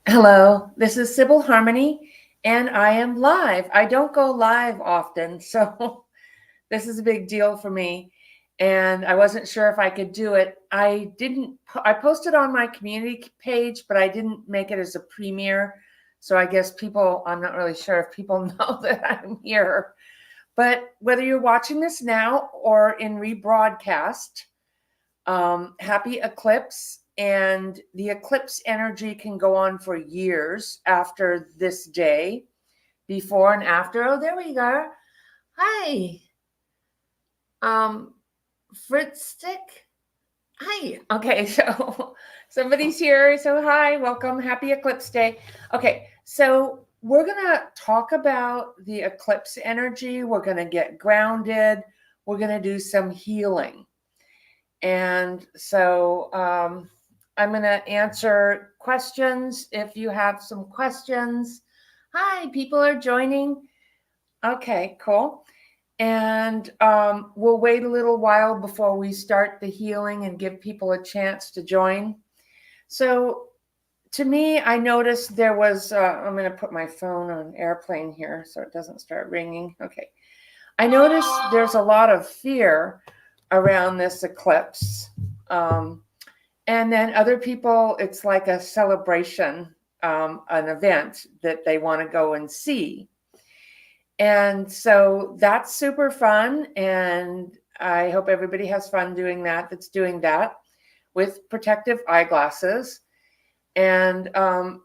Hello, this is Sybil Harmony, and I am live. I don't go live often, so this is a big deal for me. And I wasn't sure if I could do it. I didn't, I posted on my community page, but I didn't make it as a premiere. So I guess I'm not really sure if people know that I'm here. But whether you're watching this now or in rebroadcast, happy eclipse. And the eclipse energy can go on for years after this day, before and after. Oh, there we go. Hi. Um, Fritz Stick. Hi. Okay, so somebody's here. So hi, welcome. Happy eclipse day. Okay, so we're gonna talk about the eclipse energy. We're gonna get grounded. We're gonna do some healing. And so I'm going to answer questions if you have some questions. Hi, people are joining. Okay, cool. And we'll wait a little while before we start the healing and give people a chance to join. So to me, I noticed there was, I'm going to put my phone on airplane here so it doesn't start ringing. Okay. I noticed there's a lot of fear around this eclipse. Um, and then other people, it's like a celebration, an event that they want to go and see. And so that's super fun. And I hope everybody has fun doing that, that's doing that with protective eyeglasses. And,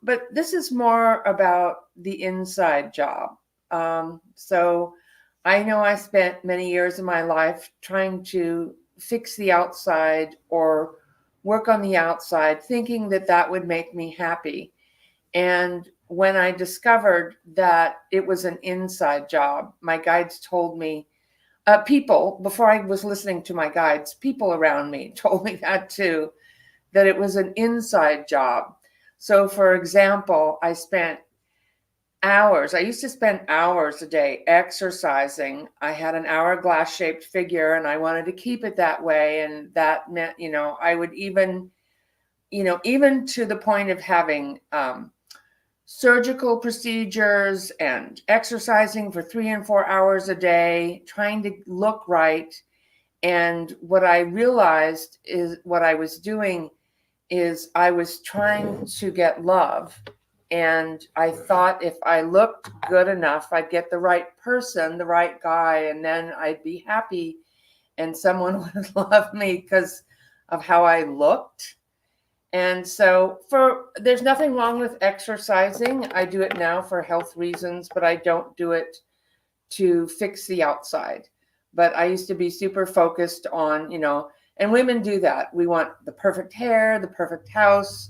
but this is more about the inside job. So I know I spent many years of my life trying to fix the outside or work on the outside, thinking that that would make me happy. And when I discovered that it was an inside job, my guides told me, people, before I was listening to my guides, people around me told me that too, that it was an inside job. So, for example, I used to spend hours a day exercising. I had an hourglass shaped figure and I wanted to keep it that way. And that meant, I would even to the point of having surgical procedures and exercising for 3 and 4 hours a day, trying to look right. And what I realized is what I was doing is I was trying to get love. And I thought if I looked good enough, I'd get the right person, the right guy, and then I'd be happy and someone would love me because of how I looked. And so there's nothing wrong with exercising. I do it now for health reasons, but I don't do it to fix the outside. But I used to be super focused on, and women do that. We want the perfect hair, the perfect house,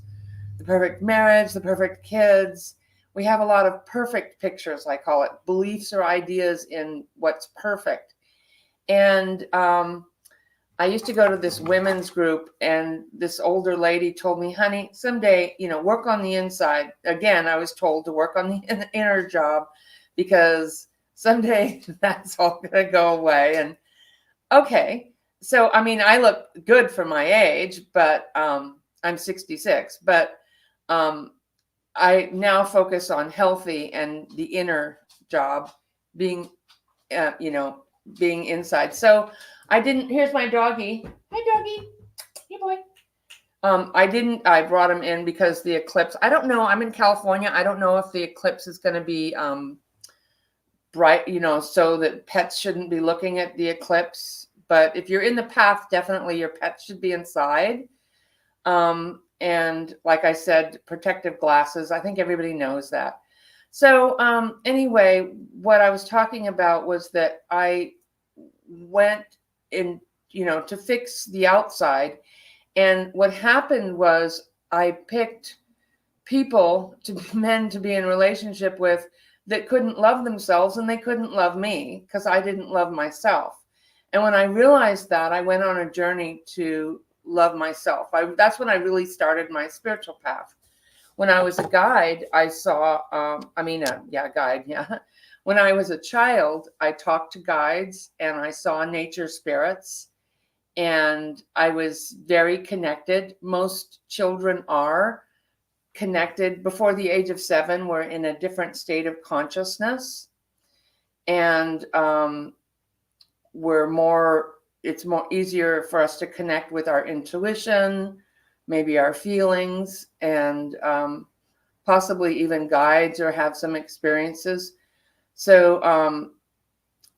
the perfect marriage, the perfect kids. We have a lot of perfect pictures, I call it, beliefs or ideas in what's perfect. And I used to go to this women's group, and this older lady told me, honey, someday, work on the inside. Again, I was told to work on the inner job because someday that's all going to go away. And okay. So, I look good for my age, but I'm 66, but I now focus on healthy and the inner job being, being inside. So here's my doggy. Hi, doggy. Hey, boy. I brought him in because the eclipse, I don't know. I'm in California. I don't know if the eclipse is going to be bright, so that pets shouldn't be looking at the eclipse. But if you're in the path, definitely your pets should be inside. And like I said, protective glasses. I think everybody knows that. So anyway, what I was talking about was that I went in, to fix the outside. And what happened was I picked men to be in relationship with that couldn't love themselves, and they couldn't love me because I didn't love myself. And when I realized that, I went on a journey to love myself. That's when I really started my spiritual path. When I was a guide, I saw, guide, yeah. When I was a child, I talked to guides and I saw nature spirits, and I was very connected. Most children are. connected. Before the age of 7, we're in a different state of consciousness, and it's more easier for us to connect with our intuition, maybe our feelings, and possibly even guides or have some experiences. So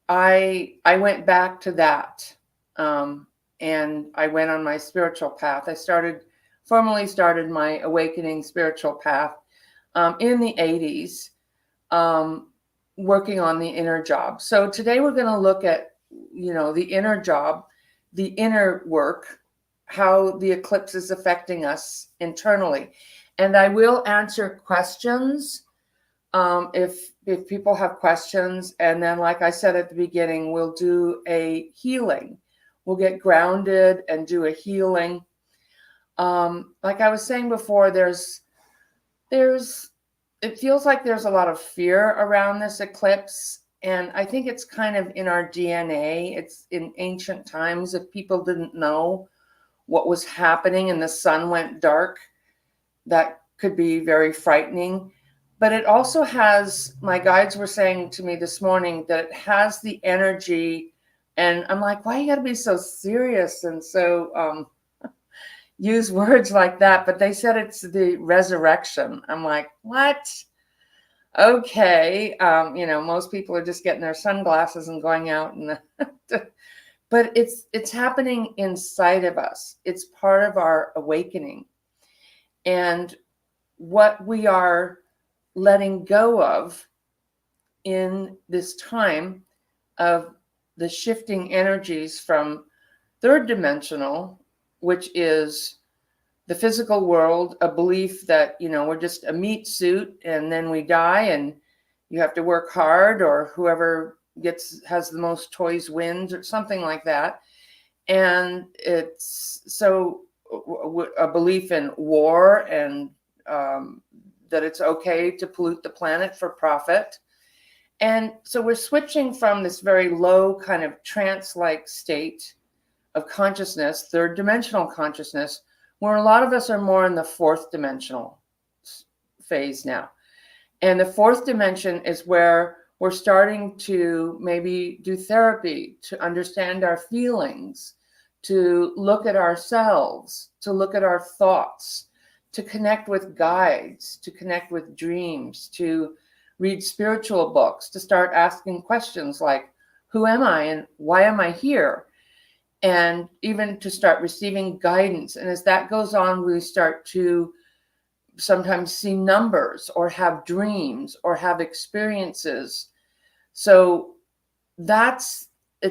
I went back to that, and I went on my spiritual path. I formally started my awakening spiritual path in the 80s, working on the inner job. So today we're going to look at, the inner job, the inner work, how the eclipse is affecting us internally. And I will answer questions if people have questions. And then, like I said at the beginning, we'll do a healing. We'll get grounded and do a healing. Like I was saying before, it feels like there's a lot of fear around this eclipse. And I think it's kind of in our DNA. It's in ancient times. If people didn't know what was happening and the sun went dark, that could be very frightening. But it also has, my guides were saying to me this morning, that it has the energy. And I'm like, why you got to be so serious and so use words like that? But they said it's the resurrection. I'm like, what? Okay. Most people are just getting their sunglasses and going out, and but it's happening inside of us. It's part of our awakening. And what we are letting go of in this time of the shifting energies from third dimensional, which is the physical world, a belief that, we're just a meat suit and then we die and you have to work hard, or whoever has the most toys wins, or something like that. And it's so a belief in war, and that it's okay to pollute the planet for profit. And so we're switching from this very low kind of trance-like state of consciousness, third dimensional consciousness, where a lot of us are more in the fourth dimensional phase now. And the fourth dimension is where we're starting to maybe do therapy, to understand our feelings, to look at ourselves, to look at our thoughts, to connect with guides, to connect with dreams, to read spiritual books, to start asking questions like, who am I and why am I here? And even to start receiving guidance. And as that goes on, we start to sometimes see numbers or have dreams or have experiences. So it's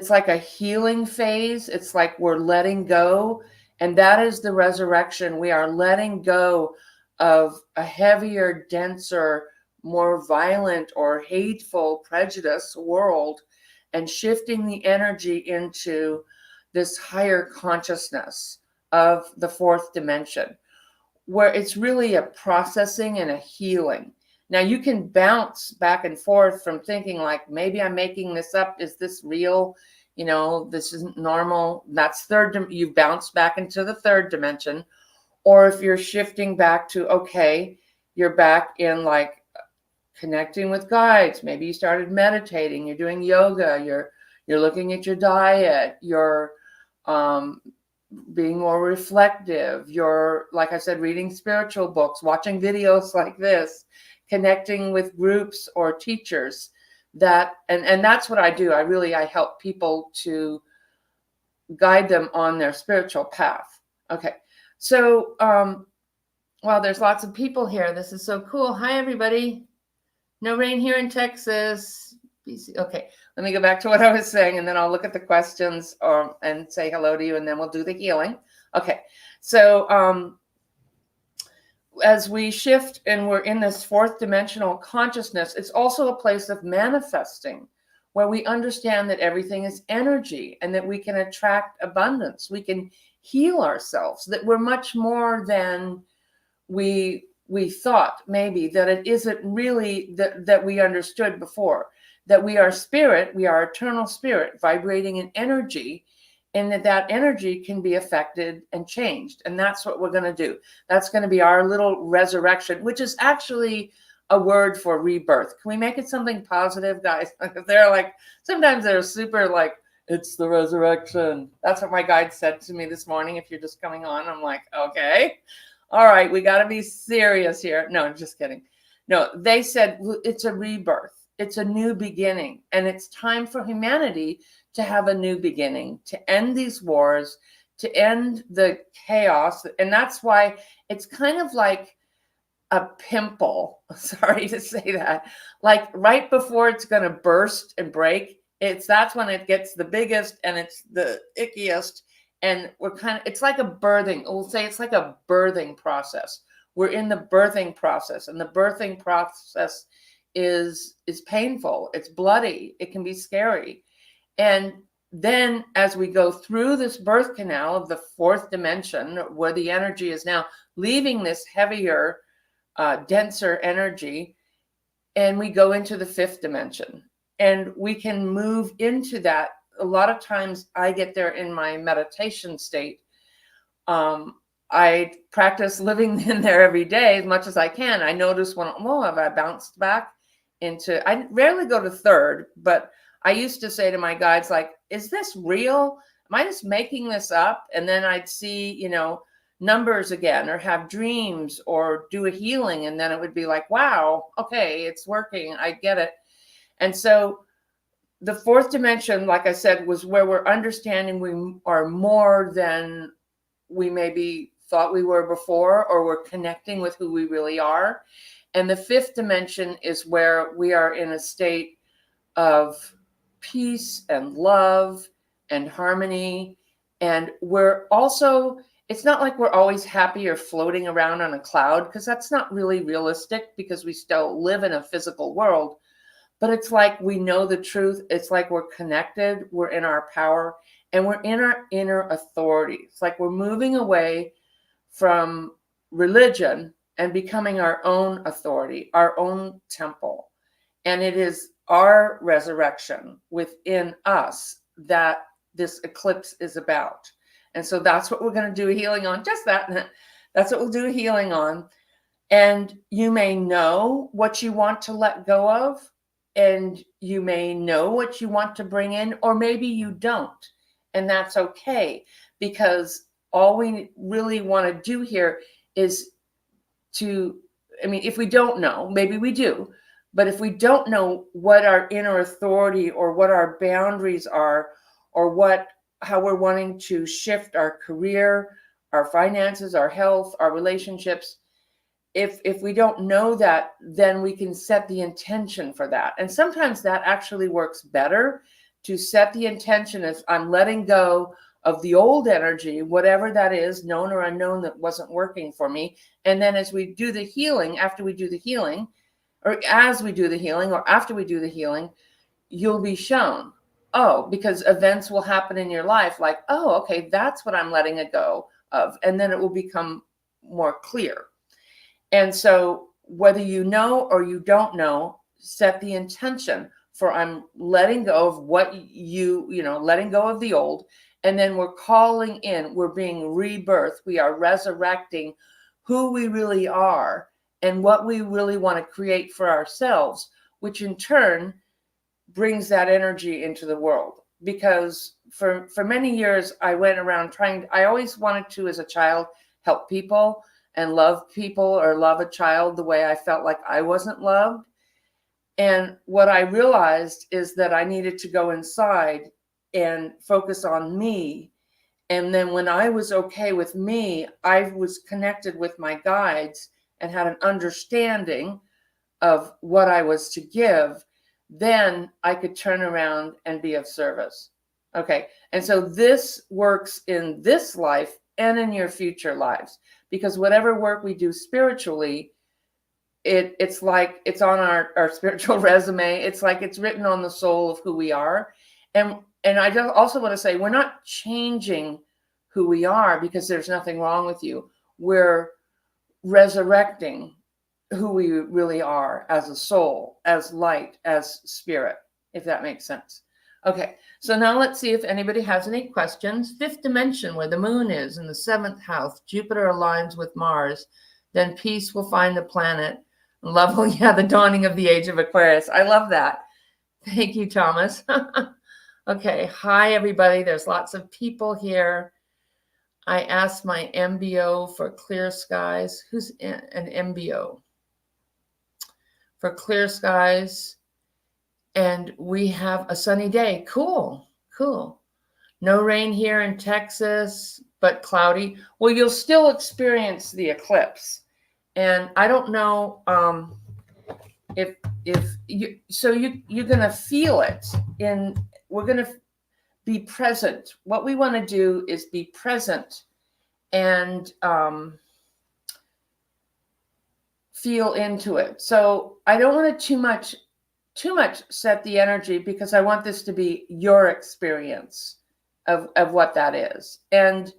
like a healing phase. It's like we're letting go. And that is the resurrection. We are letting go of a heavier, denser, more violent or hateful, prejudice world, and shifting the energy into this higher consciousness of the fourth dimension, where it's really a processing and a healing. Now you can bounce back and forth from thinking like, maybe I'm making this up. Is this real? This isn't normal. That's you bounce back into the third dimension. Or if you're shifting back to, okay, you're back in like connecting with guides. Maybe you started meditating, you're doing yoga, you're looking at your diet, you're being more reflective. You're, like I said, reading spiritual books, watching videos like this, connecting with groups or teachers. And that's what I do. I help people to guide them on their spiritual path. Okay. So, well, there's lots of people here. This is so cool. Hi, everybody. No rain here in Texas. Okay. Let me go back to what I was saying, and then I'll look at the questions and say hello to you, and then we'll do the healing. Okay. So, as we shift and we're in this fourth dimensional consciousness, it's also a place of manifesting, where we understand that everything is energy and that we can attract abundance. We can heal ourselves, that we're much more than we thought, maybe, that it isn't really that we understood before, that we are spirit, we are eternal spirit, vibrating in energy, and that energy can be affected and changed. And that's what we're going to do. That's going to be our little resurrection, which is actually a word for rebirth. Can we make it something positive, guys? They're like, sometimes they're super like, it's the resurrection. That's what my guide said to me this morning. If you're just coming on, I'm like, okay, all right, we got to be serious here. No, I'm just kidding. No, they said it's a rebirth. It's a new beginning. And it's time for humanity to have a new beginning, to end these wars, to end the chaos. And that's why it's kind of like a pimple. Sorry to say that. Like right before it's going to burst and break, that's when it gets the biggest and it's the ickiest. And we're it's like a birthing. We'll say it's like a birthing process. We're in the birthing process, and the birthing process is painful. It's bloody. It can be scary. And then as we go through this birth canal of the fourth dimension, where the energy is now leaving this heavier, denser energy, and we go into the fifth dimension, and we can move into that. A lot of times I get there in my meditation state. I practice living in there every day as much as I can. I notice when, have I bounced back into, I rarely go to third, but I used to say to my guides, like, is this real? Am I just making this up? And then I'd see, numbers again, or have dreams, or do a healing. And then it would be like, wow, okay, it's working. I get it. And so the fourth dimension, like I said, was where we're understanding we are more than we maybe thought we were before, or we're connecting with who we really are. And the fifth dimension is where we are in a state of peace and love and harmony. And we're also, it's not like we're always happy or floating around on a cloud, because that's not really realistic, because we still live in a physical world. But it's like we know the truth. It's like we're connected, we're in our power, and we're in our inner authority. It's like we're moving away from religion and becoming our own authority, our own temple. And it is our resurrection within us that this eclipse is about. And so that's what we're going to do a healing on. Just that. That's what we'll do a healing on. And you may know what you want to let go of, and you may know what you want to bring in, or maybe you don't. And that's okay, because all we really want to do here is if we don't know, maybe we do, but if we don't know what our inner authority or what our boundaries are, or how we're wanting to shift our career, our finances, our health, our relationships, if we don't know that, then we can set the intention for that. And sometimes that actually works better, to set the intention as I'm letting go of the old energy, whatever that is, known or unknown, that wasn't working for me. And then as we do the healing, after we do the healing, or as we do the healing, or after we do the healing, you'll be shown, because events will happen in your life like, okay, that's what I'm letting it go of. And then it will become more clear. And so whether you know or you don't know, set the intention for I'm letting go of what letting go of the old. And then we're calling in, we're being rebirthed. We are resurrecting who we really are and what we really want to create for ourselves, which in turn brings that energy into the world. Because for many years, I went around I always wanted to, as a child, help people and love people, or love a child the way I felt like I wasn't loved. And what I realized is that I needed to go inside and focus on me. And then when I was okay with me, I was connected with my guides and had an understanding of what I was to give. Then I could turn around and be of service. Okay. And so this works in this life and in your future lives, because whatever work we do spiritually, it's like it's on our spiritual resume. It's like it's written on the soul of who we are. And I also want to say, we're not changing who we are, because there's nothing wrong with you. We're resurrecting who we really are as a soul, as light, as spirit, if that makes sense. Okay, so now let's see if anybody has any questions. Fifth dimension, where the moon is in the seventh house, Jupiter aligns with Mars, then peace will find the planet. Love will, yeah, the dawning of the age of Aquarius. I love that. Thank you, Thomas. Okay, hi, everybody. There's lots of people here. I asked my MBO for clear skies. Who's an MBO? For clear skies. And we have a sunny day. Cool, cool. No rain here in Texas, but cloudy. Well, you'll still experience the eclipse. And I don't know if you're going to feel it. We're going to be present. What we want to do is be present and feel into it. So I don't want to too much set the energy, because I want this to be your experience of what that is. And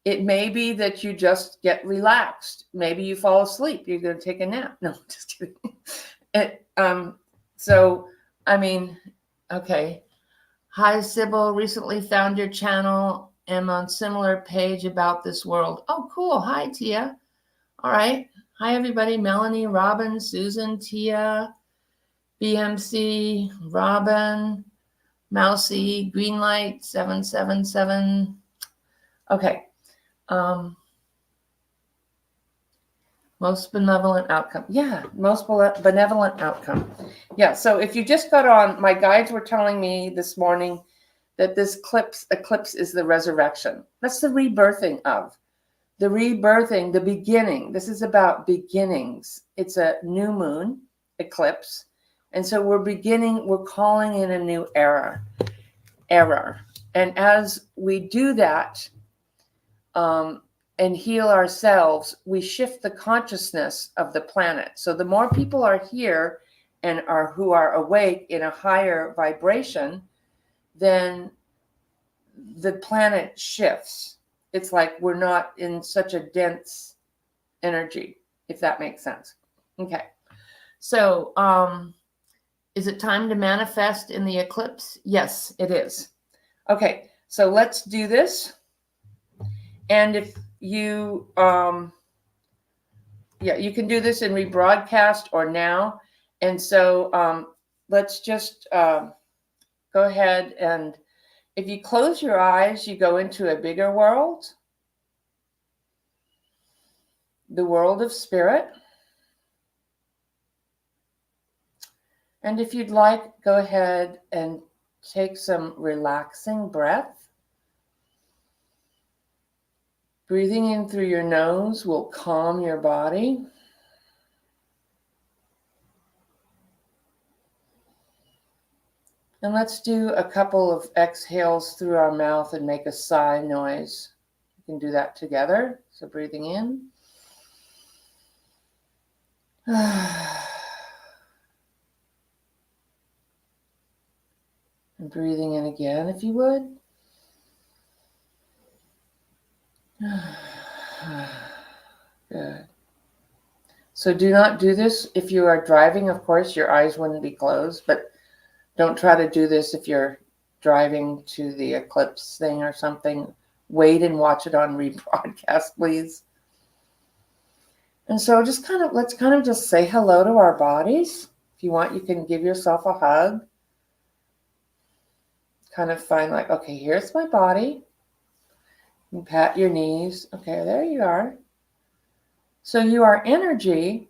it may be that you just get relaxed. Maybe you fall asleep. You're going to take a nap. No, just kidding. So, I mean, okay. Hi, Sybil. Recently found your channel. Am on similar page about this world. Oh, cool. Hi, Tia. All right. Hi, everybody. Melanie, Robin, Susan, Tia, BMC, Robin, Mousy, Greenlight, 777. Okay. Most benevolent outcome. Yeah, most benevolent outcome. Yeah, so if you just got on, my guides were telling me this morning that this eclipse is the resurrection. That's the rebirthing of. The rebirthing, the beginning. This is about beginnings. It's a new moon eclipse. And so we're calling in a new era. And as we do that, and heal ourselves, we shift the consciousness of the planet. So the more people are here and who are awake in a higher vibration, then the planet shifts. It's like we're not in such a dense energy, if that makes sense. Okay. So, is it time to manifest in the eclipse? Yes, it is. Okay, so let's do this. And if you, you can do this in rebroadcast or now. And so let's just go ahead, and if you close your eyes, you go into a bigger world, the world of spirit. And if you'd like, go ahead and take some relaxing breath. Breathing in through your nose will calm your body. And let's do a couple of exhales through our mouth and make a sigh noise. You can do that together. So breathing in. And breathing in again, if you would. Good. So do not do this if you are driving. Of course, your eyes wouldn't be closed, but don't try to do this if you're driving to the eclipse thing or something. Wait and watch it on rebroadcast, please. And so let's kind of just say hello to our bodies. If you want, you can give yourself a hug. Kind of find like, okay, here's my body. You pat your knees. Okay, there you are. So you are energy,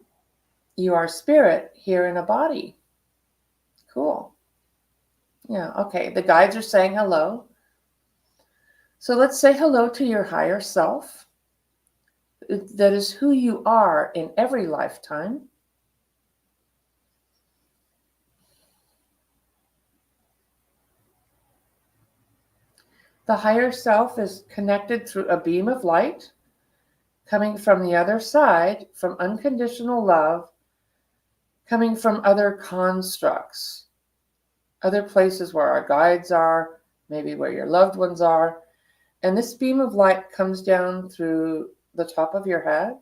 you are spirit here in a body. Cool. Yeah, okay. The guides are saying hello. So let's say hello to your higher self. That is who you are in every lifetime. The higher self is connected through a beam of light coming from the other side, from unconditional love, coming from other constructs, other places where our guides are, maybe where your loved ones are. And this beam of light comes down through the top of your head.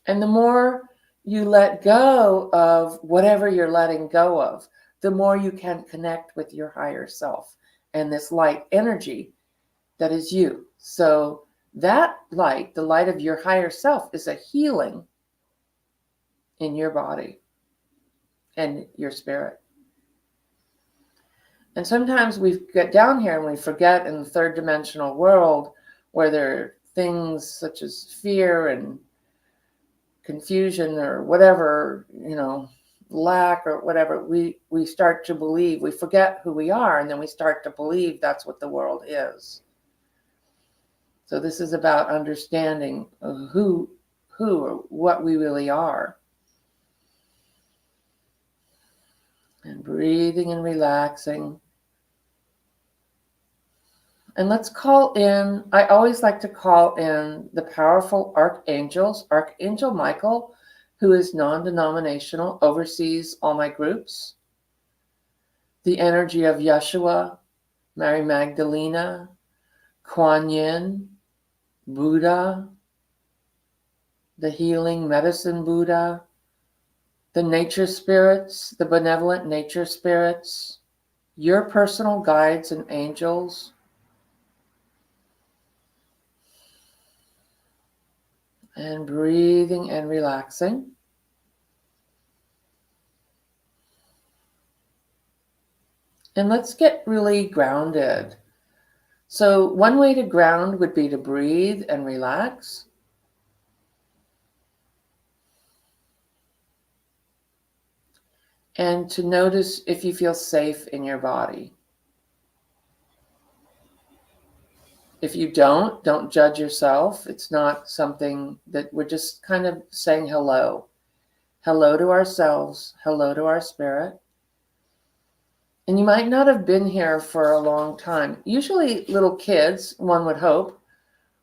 And the more you let go of whatever you're letting go of, the more you can connect with your higher self and this light energy that is you. So that light, the light of your higher self, is a healing in your body and your spirit. And sometimes we get down here and we forget in the third dimensional world where there are things such as fear and confusion or whatever, lack or whatever, we start to believe, we forget who we are, and then we start to believe that's what the world is. So this is about understanding who or what we really are. And breathing and relaxing. And let's call in, I always like to call in the powerful archangels, Archangel Michael, who is non-denominational, oversees all my groups. The energy of Yeshua, Mary Magdalena, Kuan Yin, Buddha, the healing medicine Buddha, the nature spirits, the benevolent nature spirits, your personal guides and angels. And breathing and relaxing. And let's get really grounded. So one way to ground would be to breathe and relax. And to notice if you feel safe in your body. If you don't judge yourself. It's not something that we're just kind of saying hello. Hello to ourselves. Hello to our spirit. And you might not have been here for a long time. Usually little kids, one would hope,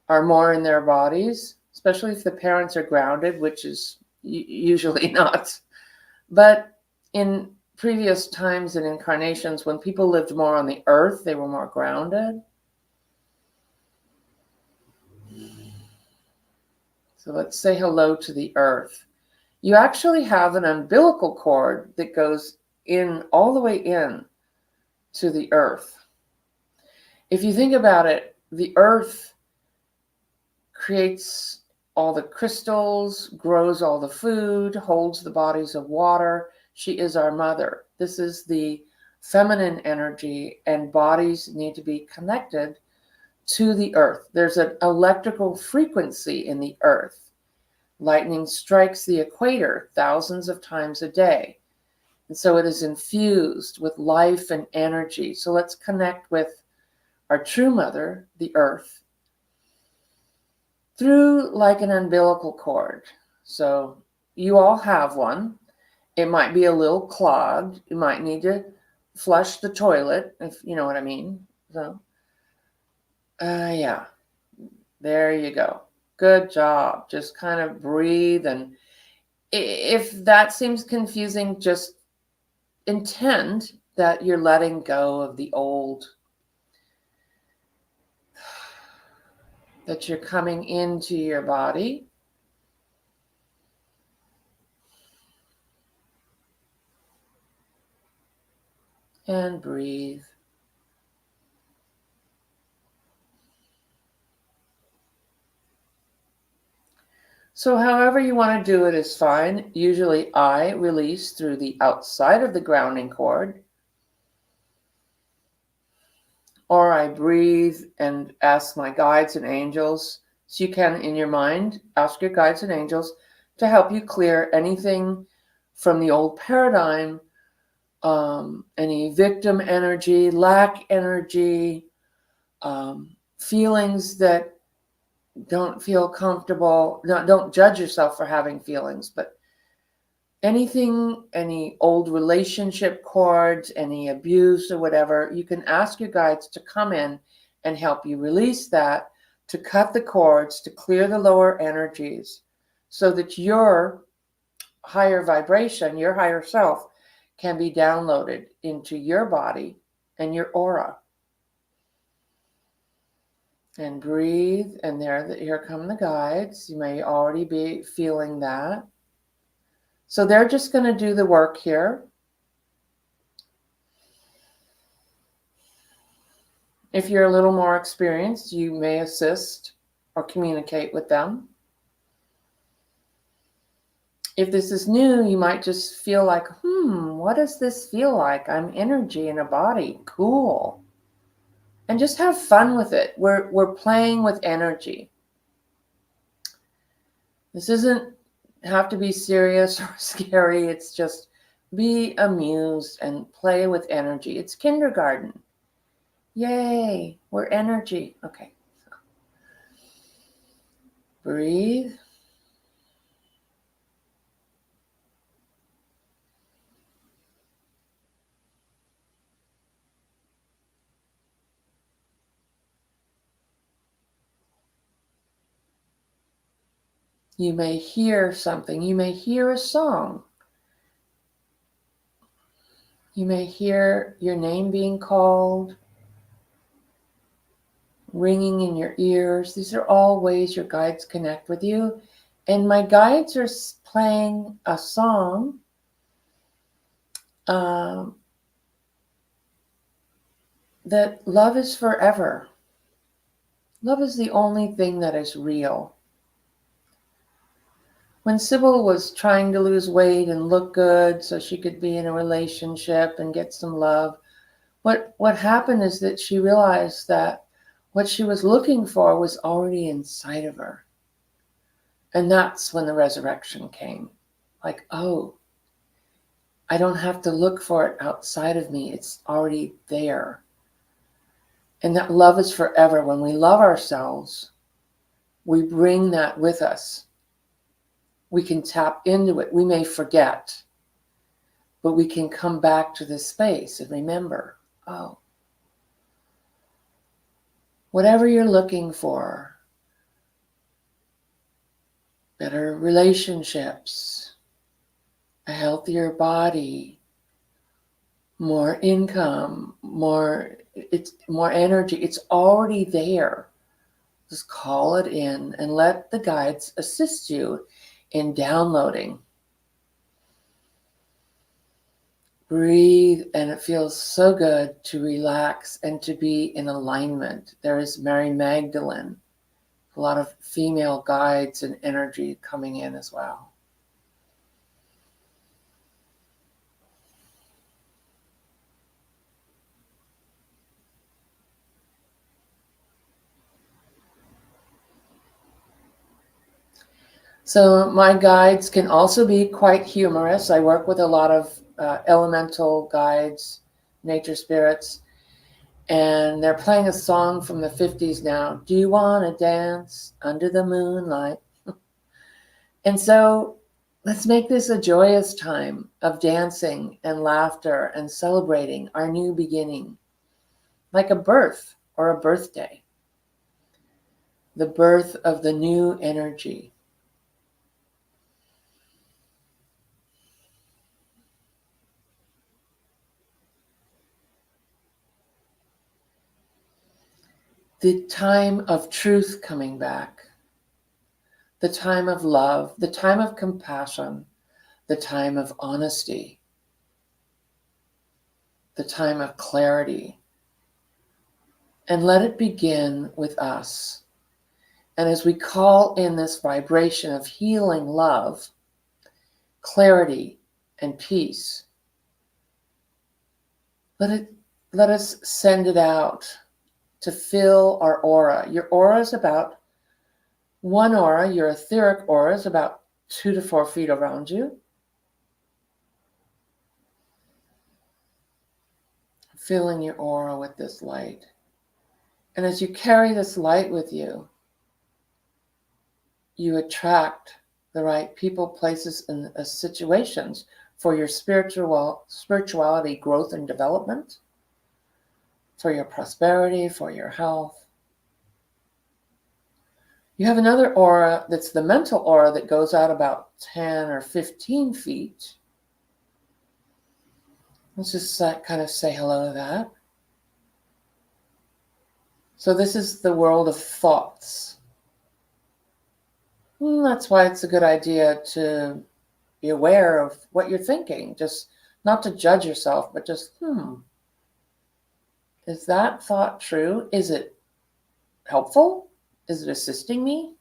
are more in their bodies, especially if the parents are grounded, which is usually not. But in previous times and incarnations, when people lived more on the earth, they were more grounded. So let's say hello to the earth. You actually have an umbilical cord that goes in all the way in to the earth. If you think about it, the earth creates all the crystals, grows all the food, holds the bodies of water. She is our mother. This is the feminine energy, and bodies need to be connected to the earth. There's an electrical frequency in the earth. Lightning strikes the equator thousands of times a day. And so it is infused with life and energy. So let's connect with our true mother, the earth, through like an umbilical cord. So you all have one. It might be a little clogged. You might need to flush the toilet, if you know what I mean. So, yeah, there you go. Good job. Just kind of breathe. And if that seems confusing, just intend that you're letting go of the old, that you're coming into your body. And breathe. So however you want to do it is fine. Usually I release through the outside of the grounding cord, or I breathe and ask my guides and angels. So you can, in your mind, ask your guides and angels to help you clear anything from the old paradigm, any victim energy, lack energy, feelings that don't feel comfortable. Don't judge yourself for having feelings, but anything, any old relationship cords, any abuse or whatever, you can ask your guides to come in and help you release that, to cut the cords, to clear the lower energies, so that your higher vibration, your higher self, can be downloaded into your body and your aura. And breathe, and here come the guides. You may already be feeling that. So they're just going to do the work here. If you're a little more experienced, you may assist or communicate with them. If this is new, you might just feel like, what does this feel like? I'm energy in a body. Cool. And just have fun with it. We're playing with energy. This doesn't have to be serious or scary. It's just be amused and play with energy. It's kindergarten. Yay, we're energy. Okay. Breathe. You may hear something. You may hear a song. You may hear your name being called, ringing in your ears. These are all ways your guides connect with you. And my guides are playing a song that love is forever. Love is the only thing that is real. When Sybil was trying to lose weight and look good so she could be in a relationship and get some love, what happened is that she realized that what she was looking for was already inside of her. And that's when the resurrection came. Like, oh, I don't have to look for it outside of me. It's already there. And that love is forever. When we love ourselves, we bring that with us. We can tap into it. We may forget, but we can come back to this space and remember, oh, whatever you're looking for, better relationships, a healthier body, more income, more energy, it's already there. Just call it in and let the guides assist you in downloading. Breathe, and it feels so good to relax and to be in alignment. There is Mary Magdalene, a lot of female guides and energy coming in as well. So my guides can also be quite humorous. I work with a lot of elemental guides, nature spirits, and they're playing a song from the 50s now. Do you want to dance under the moonlight? And so let's make this a joyous time of dancing and laughter and celebrating our new beginning, like a birth or a birthday, the birth of the new energy. The time of truth coming back, the time of love, the time of compassion, the time of honesty, the time of clarity. And let it begin with us. And as we call in this vibration of healing love, clarity, and peace, let us send it out to fill our aura. Your aura is about one aura, your etheric aura is about 2 to 4 feet around you. Filling your aura with this light. And as you carry this light with you, you attract the right people, places, and situations for your spirituality growth and development, for your prosperity, for your health. You have another aura that's the mental aura that goes out about 10 or 15 feet. Let's just kind of say hello to that. So this is the world of thoughts. That's why it's a good idea to be aware of what you're thinking. Just not to judge yourself, but just, Is that thought true? Is it helpful? Is it assisting me?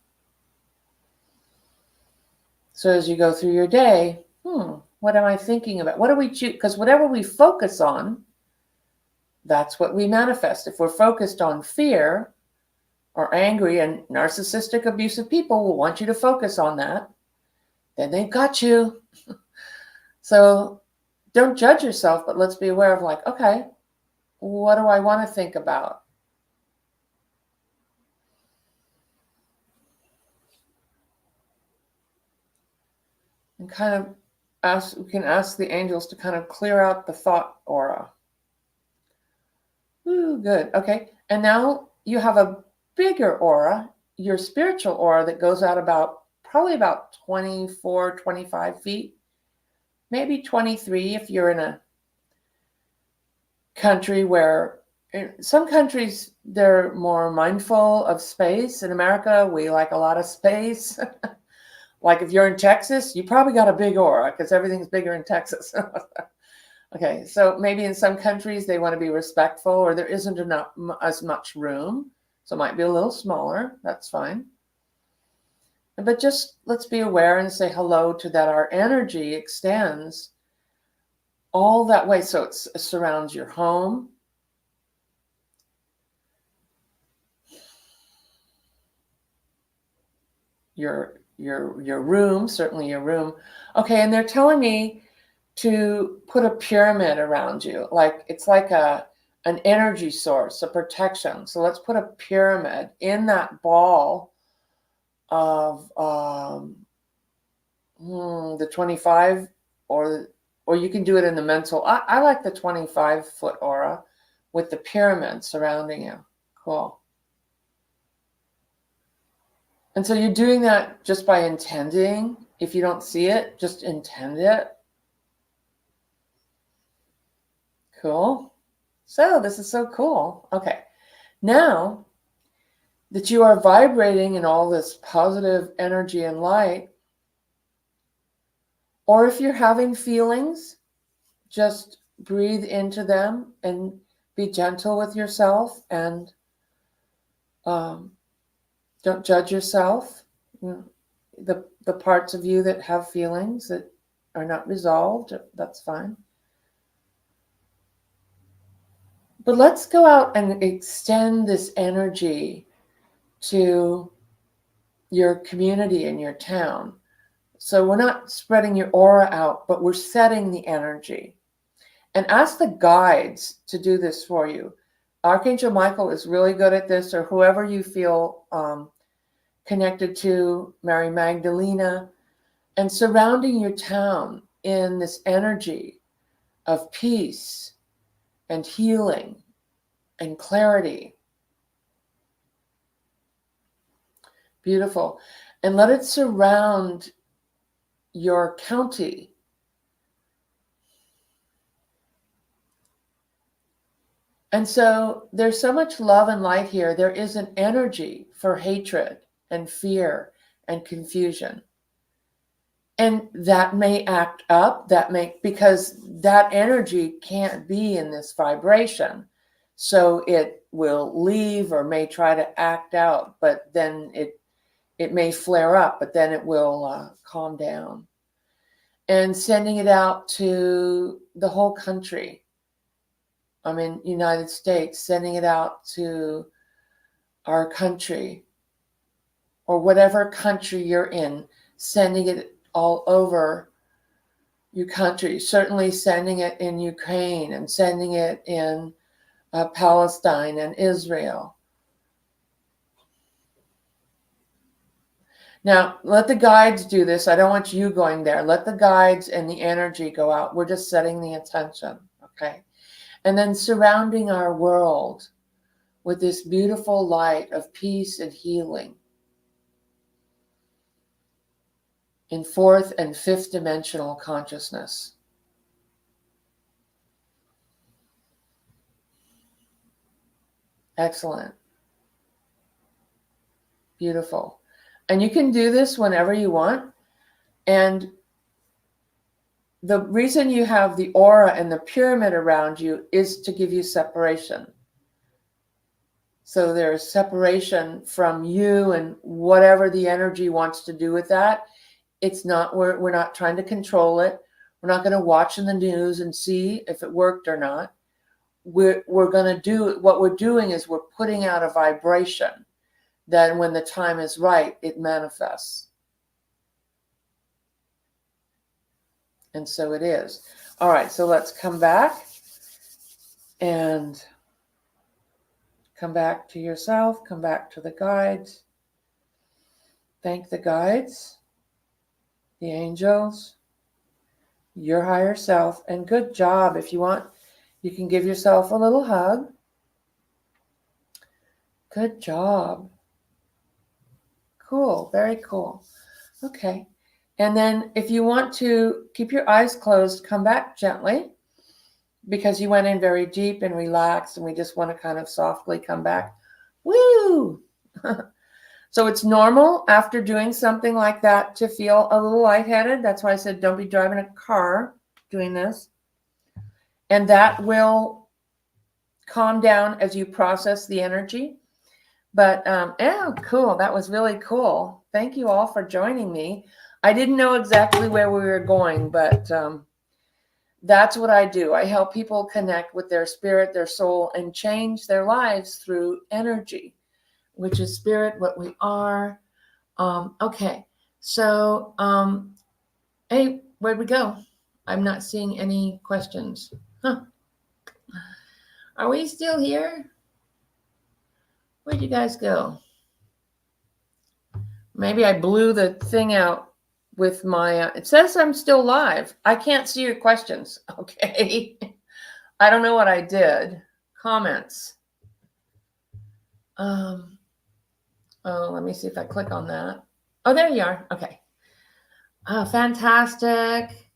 So as you go through your day, what am I thinking about? What do we choose? Because whatever we focus on, that's what we manifest. If we're focused on fear or angry, and narcissistic, abusive people will want you to focus on that, then they've got you. So don't judge yourself, but let's be aware of like, okay, what do I want to think about? And kind of we can ask the angels to kind of clear out the thought aura. Ooh, good. Okay. And now you have a bigger aura, your spiritual aura, that goes out probably about 24, 25 feet, maybe 23 if you're in a country where, in some countries, they're more mindful of space. In America, we like a lot of space. Like if you're in Texas, you probably got a big aura because everything's bigger in Texas. Okay, so maybe in some countries they want to be respectful, or there isn't enough as much room, so it might be a little smaller. That's fine. But just let's be aware and say hello to that. Our energy extends all that way, so it surrounds your home, your room, certainly your room. Okay, and they're telling me to put a pyramid around you, like it's like an energy source, a protection. So let's put a pyramid in that ball of the 25, or you can do it in the mental. I like the 25-foot aura with the pyramid surrounding you. Cool. And so you're doing that just by intending. If you don't see it, just intend it. Cool. So this is so cool. Okay. Now that you are vibrating in all this positive energy and light, or if you're having feelings, just breathe into them and be gentle with yourself, and don't judge yourself. The parts of you that have feelings that are not resolved, that's fine. But let's go out and extend this energy to your community and your town. So we're not spreading your aura out, but we're setting the energy. And ask the guides to do this for you. Archangel Michael is really good at this, or whoever you feel connected to, Mary Magdalena, and surrounding your town in this energy of peace and healing and clarity. Beautiful. And let it surround your county. And so there's so much love and light here. There is an energy for hatred and fear and confusion. And that may act up, because that energy can't be in this vibration. So it will leave or may try to act out, but then it may flare up, but then it will calm down. And sending it out to the whole country. United States, sending it out to our country, or whatever country you're in, sending it all over your country. Certainly sending it in Ukraine, and sending it in Palestine and Israel. Now, let the guides do this. I don't want you going there. Let the guides and the energy go out. We're just setting the intention, okay? And then surrounding our world with this beautiful light of peace and healing in fourth and fifth dimensional consciousness. Excellent. Beautiful. And you can do this whenever you want. And the reason you have the aura and the pyramid around you is to give you separation. So there's separation from you and whatever the energy wants to do with that. It's not, we're not trying to control it. We're not going to watch in the news and see if it worked or not. We're going to do, what we're doing is we're putting out a vibration. Then when the time is right, it manifests. And so it is. All right, so let's come back and come back to yourself, come back to the guides. Thank the guides, the angels, your higher self, and good job. If you want, you can give yourself a little hug. Good job. Cool, very cool. Okay. And then if you want to keep your eyes closed, come back gently, because you went in very deep and relaxed, and we just want to kind of softly come back. Woo! So it's normal after doing something like that to feel a little lightheaded. That's why I said don't be driving a car doing this. And that will calm down as you process the energy. But, oh, cool. That was really cool. Thank you all for joining me. I didn't know exactly where we were going, but that's what I do. I help people connect with their spirit, their soul, and change their lives through energy, which is spirit, what we are. Okay. So, hey, where'd we go? I'm not seeing any questions. Huh. Are we still here? Where'd you guys go? Maybe I blew the thing out with my, it says I'm still live. I can't see your questions. Okay. I don't know what I did. Comments. Oh, let me see if I click on that. Oh, there you are. Okay. Oh, fantastic.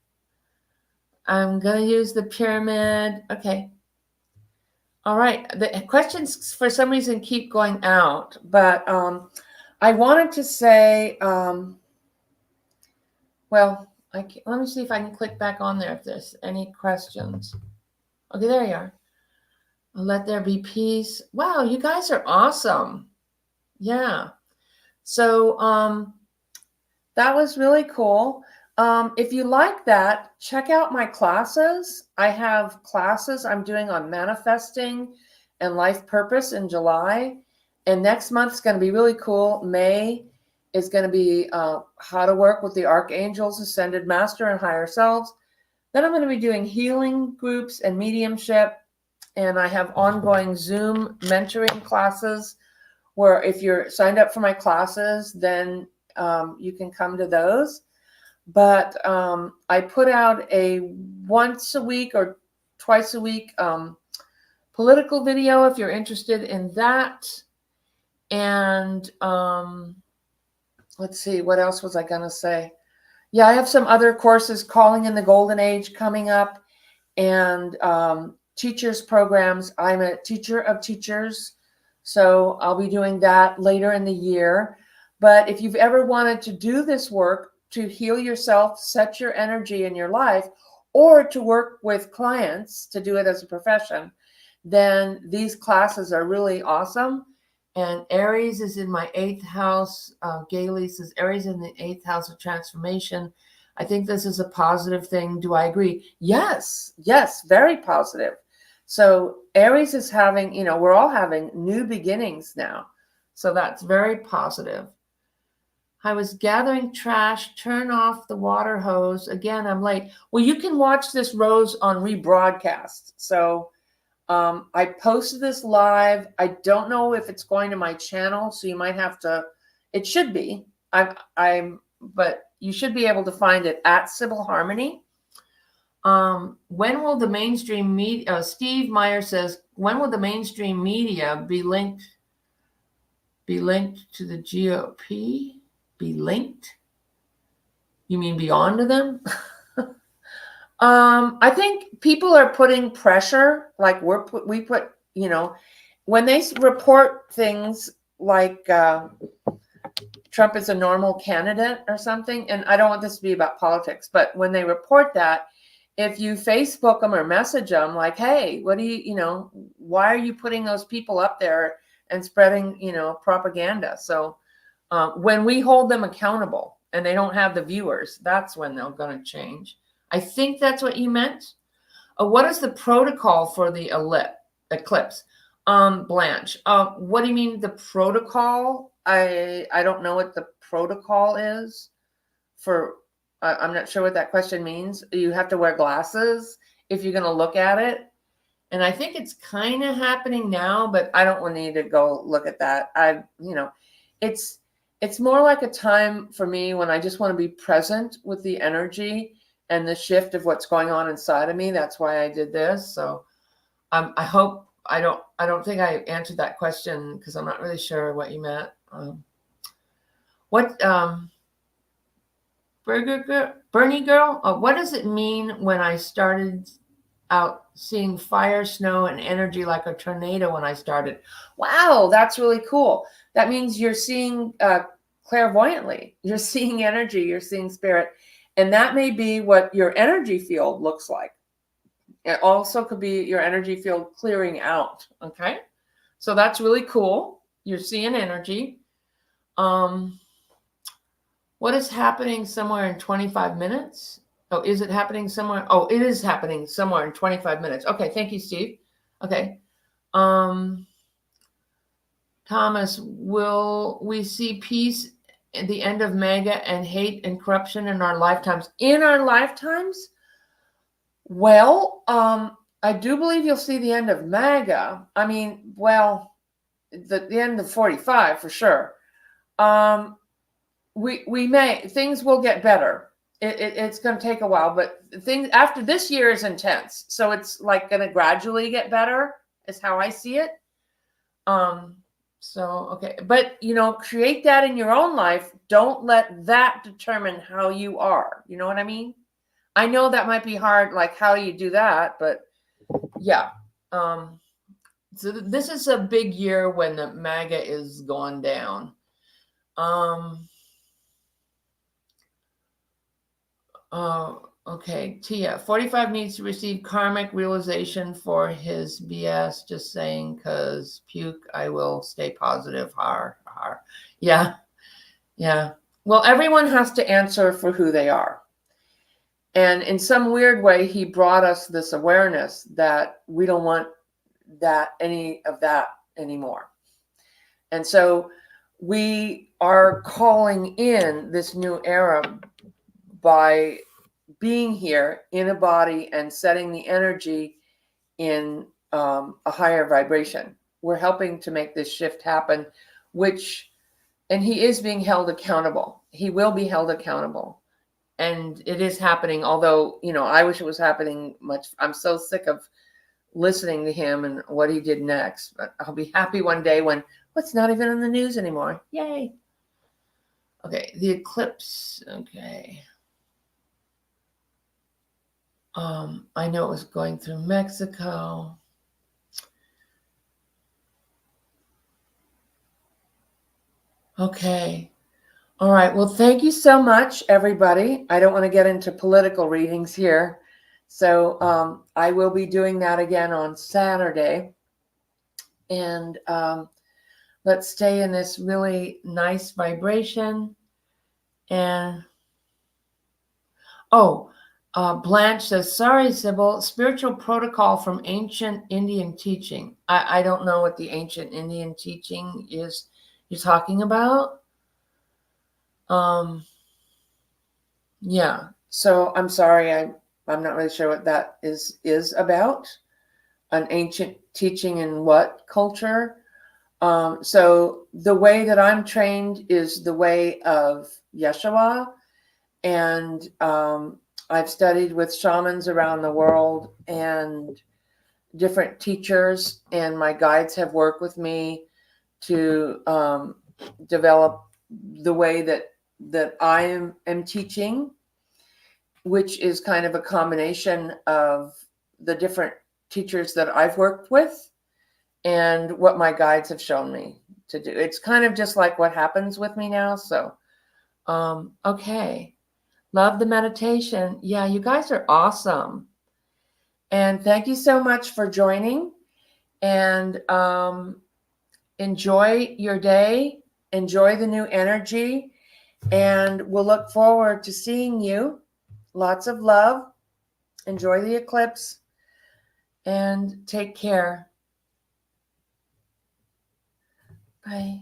I'm going to use the pyramid. Okay. All right. The questions for some reason keep going out, but I wanted to say, well, let me see if I can click back on there if there's any questions. Okay, there you are. Let there be peace. Wow, you guys are awesome. Yeah. So that was really cool. If you like that, check out my classes. I have classes I'm doing on manifesting and life purpose in July. And next month's going to be really cool. May is going to be how to work with the archangels, ascended master, and higher selves. Then I'm going to be doing healing groups and mediumship. And I have ongoing Zoom mentoring classes where if you're signed up for my classes, then you can come to those. But I put out a once a week or twice a week political video if you're interested in that. And let's see, what else was I going to say? Yeah, I have some other courses, Calling in the Golden Age, coming up, and teachers programs. I'm a teacher of teachers, so I'll be doing that later in the year. But if you've ever wanted to do this work to heal yourself, set your energy in your life, or to work with clients to do it as a profession, then these classes are really awesome. And Aries is in my 8th house. Gailey says Aries in the 8th house of transformation. I think this is a positive thing. Do I agree? Yes, very positive. So Aries is having, we're all having new beginnings now. So that's very positive. I was gathering trash, turn off the water hose. Again, I'm late. Well, you can watch this, Rose, on rebroadcast. So I posted this live. I don't know if it's going to my channel, so you might have to, it should be. But you should be able to find it at Sybil Harmony. When will the mainstream media, Steve Meyer says, when will the mainstream media be linked to the GOP? Be linked? You mean be on to them? I think people are putting pressure, like we put, when they report things like Trump is a normal candidate or something, and I don't want this to be about politics, but when they report that, if you Facebook them or message them like, hey, what do you, why are you putting those people up there and spreading, propaganda. So when we hold them accountable and they don't have the viewers, that's when they're going to change. I think that's what you meant. What is the protocol for the eclipse? Blanche, what do you mean the protocol? I don't know what the protocol is for. I'm not sure what that question means. You have to wear glasses if you're going to look at it. And I think it's kind of happening now, but I don't want you to go look at that. It's more like a time for me when I just want to be present with the energy and the shift of what's going on inside of me. That's why I did this. So I hope I don't think I answered that question because I'm not really sure what you meant. Bernie girl, what does it mean when I started out seeing fire, snow, and energy like a tornado when I started? Wow, that's really cool. That means you're seeing clairvoyantly. You're seeing energy, you're seeing spirit. And that may be what your energy field looks like. It also could be your energy field clearing out. Okay. So that's really cool. You're seeing energy. What is happening somewhere in 25 minutes? Oh, is it happening somewhere? Oh, it is happening somewhere in 25 minutes. Okay. Thank you, Steve. Okay. Thomas, will we see peace at the end of MAGA and hate and corruption in our lifetimes? In our lifetimes? Well, I do believe you'll see the end of MAGA. I mean, well, the end of 45 for sure. Things will get better. It's going to take a while, but things after this year is intense. So it's like going to gradually get better is how I see it. So, okay. But, create that in your own life. Don't let that determine how you are. You know what I mean? I know that might be hard, like how you do that, but yeah. So this is a big year when the MAGA is going down. Okay, Tia, 45 needs to receive karmic realization for his BS. Just saying, because puke, I will stay positive. Har. Yeah. Well, everyone has to answer for who they are. And in some weird way, he brought us this awareness that we don't want any of that anymore. And so we are calling in this new era by being here in a body and setting the energy in a higher vibration. We're helping to make this shift happen, and he is being held accountable. He will be held accountable. And it is happening, although, I wish it was happening much. I'm so sick of listening to him and what he did next. But I'll be happy one day when it's not even in the news anymore. Yay. Okay, the eclipse. Okay. I know it was going through Mexico. Okay. All right. Well, thank you so much, everybody. I don't want to get into political readings here. So I will be doing that again on Saturday. And let's stay in this really nice vibration. And, Blanche says, sorry, Sybil, spiritual protocol from ancient Indian teaching. I don't know what the ancient Indian teaching is you're talking about. Yeah. So I'm sorry. I'm not really sure what that is about. An ancient teaching in what culture? So the way that I'm trained is the way of Yeshua. And I've studied with shamans around the world and different teachers, and my guides have worked with me to develop the way that I am teaching, which is kind of a combination of the different teachers that I've worked with and what my guides have shown me to do. It's kind of just like what happens with me now. So, okay. Love the meditation. Yeah, you guys are awesome. And thank you so much for joining. And enjoy your day, enjoy the new energy, and we'll look forward to seeing you. Lots of love. Enjoy the eclipse and take care. Bye.